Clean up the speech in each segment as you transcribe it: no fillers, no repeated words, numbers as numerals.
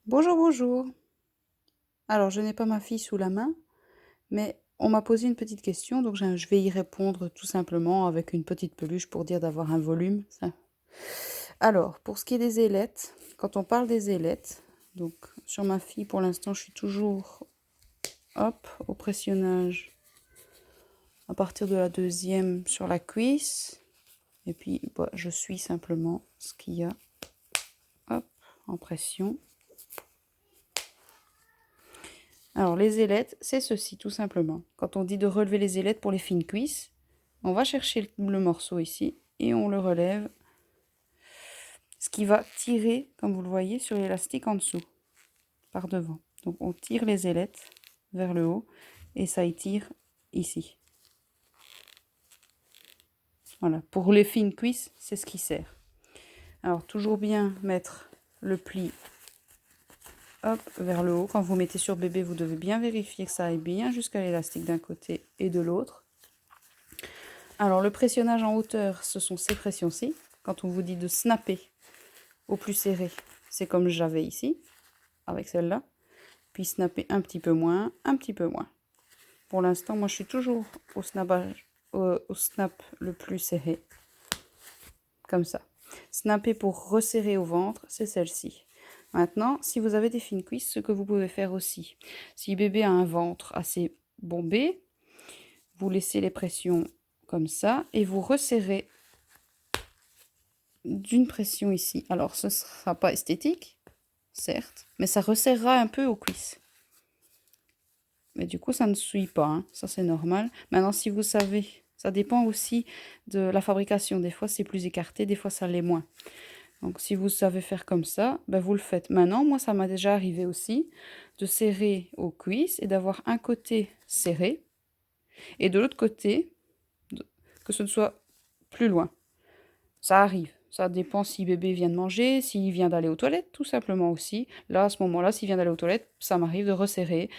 Bonjour, bonjour. Alors, je n'ai pas ma fille sous la main, mais on m'a posé une petite question, donc je vais y répondre tout simplement avec une petite peluche pour dire d'avoir un volume. Alors, pour ce qui est des ailettes, quand on parle des ailettes, donc sur ma fille pour l'instant, je suis toujours, hop, au pressionnage à partir de la deuxième sur la cuisse, et puis bah, je suis simplement ce qu'il y a, hop, en pression. Alors, les ailettes, c'est ceci, tout simplement. Quand on dit de relever les ailettes pour les fines cuisses, on va chercher le morceau ici et on le relève, ce qui va tirer, comme vous le voyez, sur l'élastique en dessous, par devant. Donc, on tire les ailettes vers le haut et ça y tire ici. Voilà, pour les fines cuisses, c'est ce qui sert. Alors, toujours bien mettre le pli, hop, vers le haut. Quand vous mettez sur bébé, vous devez bien vérifier que ça aille bien jusqu'à l'élastique d'un côté et de l'autre. Alors, le pressionnage en hauteur, ce sont ces pressions-ci. Quand on vous dit de snapper au plus serré, c'est comme j'avais ici, avec celle-là. Puis snapper un petit peu moins, un petit peu moins. Pour l'instant, moi, je suis toujours au snapage, au snap le plus serré. Comme ça. Snapper pour resserrer au ventre, c'est celle-ci. Maintenant, si vous avez des fines cuisses, ce que vous pouvez faire aussi. Si bébé a un ventre assez bombé, vous laissez les pressions comme ça et vous resserrez d'une pression ici. Alors, ce ne sera pas esthétique, certes, mais ça resserrera un peu aux cuisses. Mais du coup, ça ne suit pas, hein. Ça c'est normal. Maintenant, si vous savez, ça dépend aussi de la fabrication. Des fois, c'est plus écarté, des fois, ça l'est moins. Donc, si vous savez faire comme ça, ben, vous le faites. Maintenant, moi, ça m'a déjà arrivé aussi de serrer aux cuisses et d'avoir un côté serré et de l'autre côté, que ce ne soit plus loin. Ça arrive. Ça dépend si bébé vient de manger, s'il vient d'aller aux toilettes, tout simplement aussi. Là, à ce moment-là, s'il vient d'aller aux toilettes, ça m'arrive de resserrer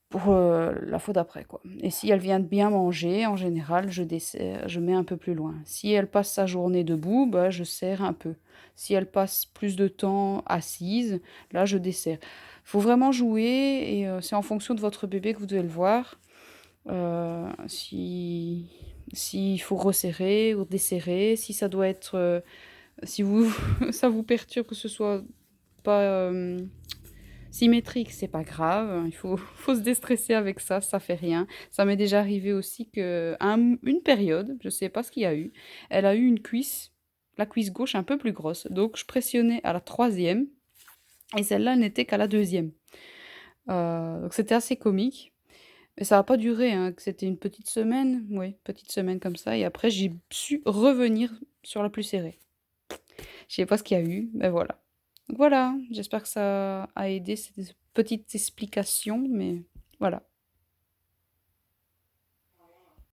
pour la fois d'après, quoi. Et si elle vient de bien manger, en général, je desserre, je mets un peu plus loin. Si elle passe sa journée debout, bah, je serre un peu. Si elle passe plus de temps assise, là, je desserre. Il faut vraiment jouer et c'est en fonction de votre bébé que vous devez le voir. Si s'il faut resserrer ou desserrer, si ça doit être, si vous ça vous perturbe que ce soit pas symétrique, c'est pas grave, il faut, faut se déstresser avec ça fait rien. Ça m'est déjà arrivé aussi que une période, je sais pas ce qu'il y a eu, elle a eu une cuisse, la cuisse gauche un peu plus grosse, donc je pressionnais à la troisième et celle-là n'était qu'à la deuxième. Donc c'était assez comique. Mais ça n'a pas duré, hein, que c'était une petite semaine, oui, petite semaine comme ça, et après j'ai su revenir sur la plus serrée. Je sais pas ce qu'il y a eu, mais voilà. Donc voilà, j'espère que ça a aidé, ces petites explications, mais voilà.